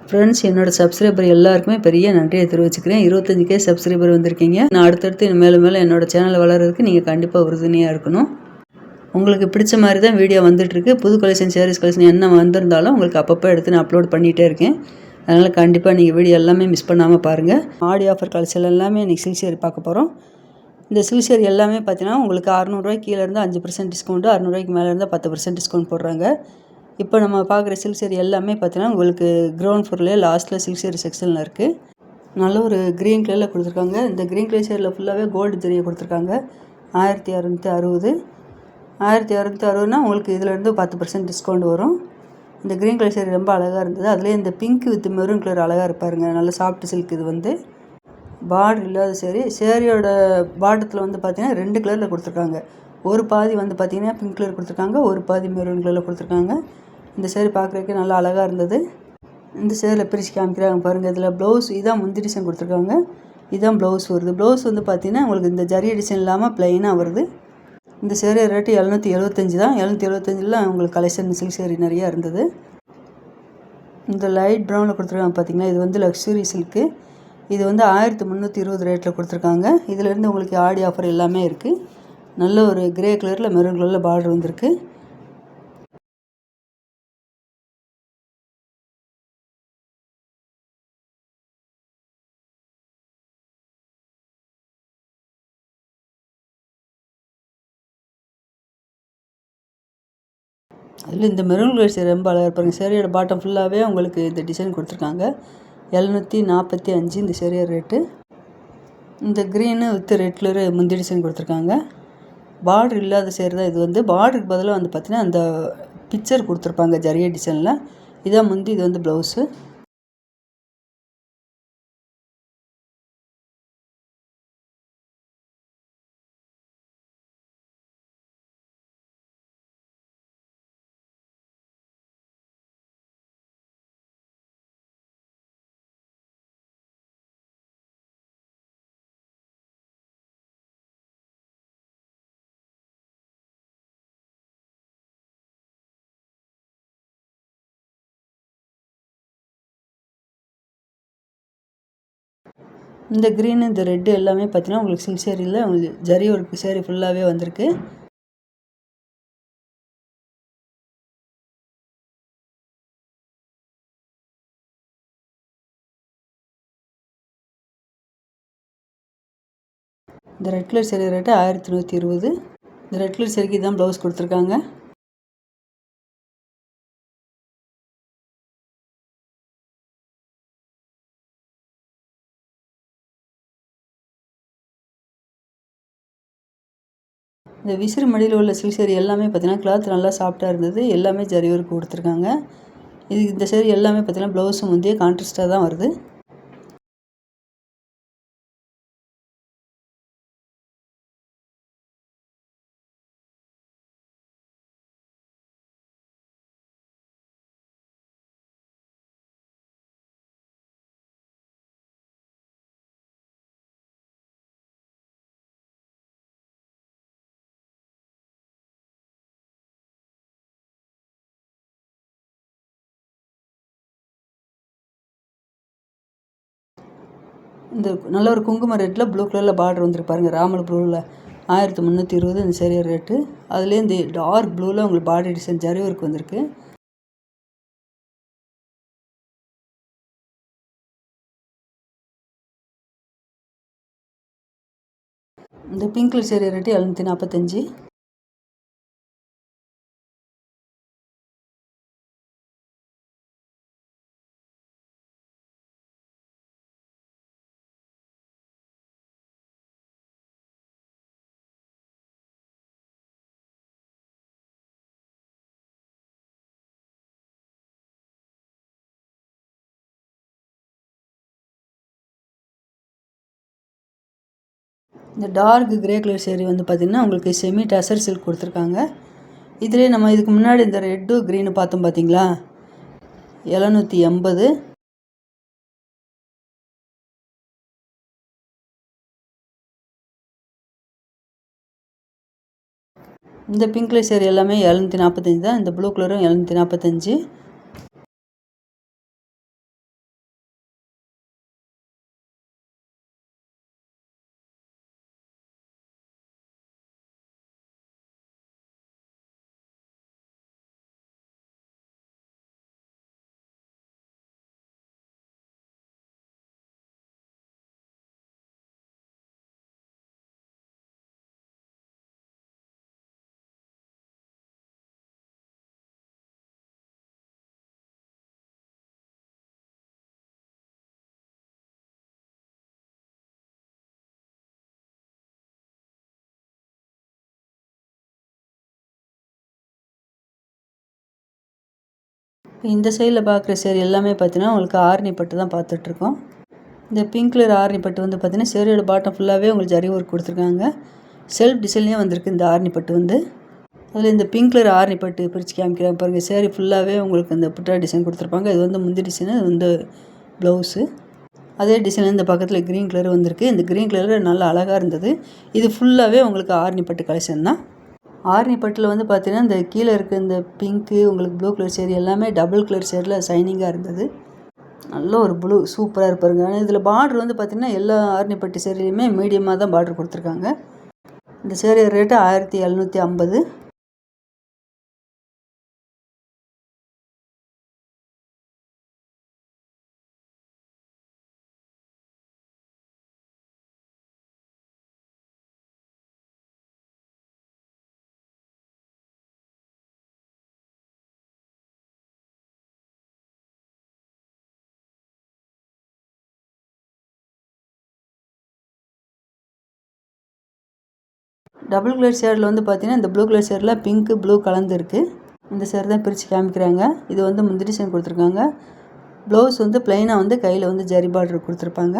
Friends, என்னோட subscriber எல்லாருக்குமே பெரிய நன்றியை தெரிவிச்சுக்கிறேன். 25K சப்ஸ்கிரைபர் வந்திருக்கீங்க. நான் அடுத்தடுத்து மேலும் மேலும் என்னோட சேனல் வளர்கிறதுக்கு நீங்கள் கண்டிப்பாக உறுதுணையாக இருக்கணும். உங்களுக்கு பிடிச்ச மாதிரி தான் வீடியோ வந்துட்டுருக்கு. புது கலெக்ஷன், சாரீஸ் கலெக்ஷன் என்ன வந்திருந்தாலும் உங்களுக்கு அப்பப்போ எடுத்து நான் அப்லோட் பண்ணிகிட்டே இருக்கேன். அதனால் கண்டிப்பாக நீங்கள் வீடியோ எல்லாமே மிஸ் பண்ணாமல் பாருங்கள். ஆடி ஆஃபர் கலெக்ஷன் எல்லாமே இன்றைக்கி சில்க் சேரி பார்க்க போகிறோம். இந்த சில்க் சேரி எல்லாமே பார்த்தீங்கன்னா உங்களுக்கு 600 கீழே இருந்து 5% டிஸ்கவுண்ட்டு, 600 மேலே இருந்தால் 10% டிஸ்கவுண்ட் போடுறாங்க. இப்போ நம்ம பார்க்குற சில்க் சேரி எல்லாமே பார்த்தீங்கன்னா உங்களுக்கு கிரவுண்ட் ஃப்ளோர்லேயே லாஸ்ட்டில் சில்க் சேரி செக்ஷனில் இருக்குது. நல்ல ஒரு க்ரீன் கலரில் கொடுத்துருக்காங்க. இந்த க்ரீன் கலர் சேரில் ஃபுல்லாகவே கோல்டு ஜரியை கொடுத்துருக்காங்க. 1660. 1660னா உங்களுக்கு இதிலேருந்து 10% டிஸ்கவுண்ட் வரும். இந்த க்ரீன் கலர் சேரி ரொம்ப அழகாக இருந்தது. அதுலேயே இந்த பிங்க் வித் மெரூன் கலர் அழகாக இருப்பாருங்க. நல்ல சாஃப்ட் சில்க். இது வந்து பார்டர் இல்லாத சேரி. சேரியோட பாட்டத்தில் வந்து பார்த்திங்கன்னா 2 கலரில் கொடுத்துருக்காங்க. ஒரு பாதி வந்து பார்த்திங்கன்னா பிங்க் கலர் கொடுத்துருக்காங்க, ஒரு பாதி மெரூன் கலரில் கொடுத்துருக்காங்க. இந்த சேரி பார்க்குறதுக்கு நல்லா அழகாக இருந்தது. இந்த சேரில் பிரித்து காமிக்கிறாங்க பாருங்கள். இதில் ப்ளவுஸ் இதான் முந்தி டிசைன் கொடுத்துருக்காங்க. இதுதான் ப்ளவுஸ் வருது. ப்ளவுஸ் வந்து பார்த்திங்கன்னா உங்களுக்கு இந்த ஜரி டிசைன் இல்லாமல் ப்ளைனாக வருது. இந்த சேரி ரேட்டு 775 தான். 775ல் உங்களுக்கு கலெக்ஷன் சில்க் சேரி நிறையா இருந்தது. இந்த லைட் ப்ரௌனில் கொடுத்துருக்காங்க பார்த்திங்கன்னா, இது வந்து லக்ஸுரி சில்க்கு. இது வந்து 1320 ரேட்டில் கொடுத்துருக்காங்க. இதிலேருந்து உங்களுக்கு ஆடி ஆஃபர் எல்லாமே இருக்குது. நல்ல ஒரு கிரே கலரில் மெரூன் கலரில் பார்டர் வந்திருக்கு. அதில் இந்த மெரூன் கலர் சேரி ரொம்ப அழகாக இருப்பாங்க. சேரியோட பாட்டம் ஃபுல்லாகவே உங்களுக்கு இந்த டிசைன் கொடுத்துருக்காங்க. 745 இந்த சேரியோட ரேட்டு. இந்த க்ரீனு வித் ரெட் கலரு முந்தி டிசைன் கொடுத்துருக்காங்க. பார்டர் இல்லாத சேரி தான் இது. வந்து பார்டருக்கு பதிலாக வந்து பார்த்திங்கன்னா அந்த பிக்சர் கொடுத்துருப்பாங்க ஜரிகை டிசைனில். இதான் முந்தி, இது வந்து ப்ளவுஸு. இந்த க்ரீனு இந்த ரெட்டு எல்லாமே பார்த்தீங்கன்னா உங்களுக்கு சில்க் சேரியில் உங்களுக்கு ஜரி ஒர்க் சேரி ஃபுல்லாகவே வந்திருக்கு. இந்த ரெட் கலர் சேரி ரேட்டு 1120. இந்த ரெட் கலர் சேரிக்கு தான் ப்ளவுஸ் கொடுத்துருக்காங்க. இந்த விசிறு மடியில் உள்ள சில்க் சேரி எல்லாமே பார்த்தீங்கன்னா கிளாத் நல்லா சாஃப்டாக இருந்தது. எல்லாமே ஜரி ஒர்க் கொடுத்துருக்காங்க. இந்த சேரி எல்லாமே பார்த்தீங்கன்னா ப்ளவுஸும் வந்து கான்ட்ராஸ்ட்டாக தான் வருது. இந்த நல்ல ஒரு குங்கும ரேட்டில் ப்ளூ கலரில் பார்டர் வந்துருக்கு பாருங்கள். ராமல் ப்ளூவில் 1320 இந்த சேரி ரேட்டு. அதுலேயே இந்த டார்க் ப்ளூவில் உங்களுக்கு பார்டர் டிசைன் ஜரி ஒர்க் வந்திருக்கு. இந்த பிங்க் கலர் சேரி ரேட்டு 745. இந்த டார்க் கிரே கலர் சேரி வந்து பார்த்திங்கன்னா உங்களுக்கு செமி டசர் சில்க் கொடுத்துருக்காங்க. இதிலே நம்ம இதுக்கு முன்னாடி இந்த ரெட்டு க்ரீனு பார்த்தோம் பார்த்தீங்களா, 780. இந்த பிங்க் கலர் சேரி எல்லாமே 745 தான். இந்த ப்ளூ கலரும் 745. இந்த சைடில் பார்க்குற சேரீ எல்லாமே பார்த்தீங்கன்னா உங்களுக்கு ஆரணி பட்டு தான் பார்த்துட்ருக்கோம். இந்த பிங்க் கலர் ஆரணி பட்டு வந்து பார்த்தீங்கன்னா சேரீயோட பாட்டம் ஃபுல்லாகவே உங்களுக்கு ஜரி ஒர்க் கொடுத்துருக்காங்க. செல்ஃப் டிசைன்லேயே வந்திருக்கு இந்த ஆரணி பட்டு வந்து. அதில் இந்த பிங்க் கலர் ஆரணி பட்டு பிரித்து காமிக்கிறாங்க பாருங்கள். சேரீ ஃபுல்லாகவே உங்களுக்கு இந்த புட்டா டிசைன் கொடுத்துருப்பாங்க. இது வந்து முந்தி டிசைனு, இது வந்து ப்ளவுஸு. அதே டிசைன் இந்த பக்கத்தில் க்ரீன் கலர் வந்திருக்கு. இந்த க்ரீன் கலர் நல்லா அழகாக இருந்தது. இது ஃபுல்லாகவே உங்களுக்கு ஆரணி பட்டு கலெக்ஷன் தான். ஆரணி பட்டில் வந்து பார்த்தீங்கன்னா இந்த கீழே இருக்க இந்த பிங்க்கு உங்களுக்கு ப்ளூ கலர் சேரீ எல்லாமே டபுள் கலர் சேரில் ஷைனிங்காக இருந்தது. நல்ல ஒரு ப்ளூ சூப்பராக இருப்பாருங்க. ஆனால் இதில் பார்டர் வந்து பார்த்திங்கன்னா எல்லா ஆரணி பட்டு சேரீலையுமே மீடியமாக தான் பார்டர் கொடுத்துருக்காங்க. இந்த சேரீ ரேட்டு 1750. டபுள் கலர் ஷேடில் வந்து பார்த்தீங்கன்னா இந்த ப்ளூ கலர் ஷேடில் பிங்க்கு ப்ளூ கலந்துருக்கு. இந்த சேரீ தான் பிரித்து காமிக்கிறாங்க. இது வந்து முந்திரி டிசைன் கொடுத்துருக்காங்க. ப்ளவுஸ் வந்து ப்ளைனாக வந்து கையில் வந்து ஜரி பார்டர் கொடுத்துருப்பாங்க.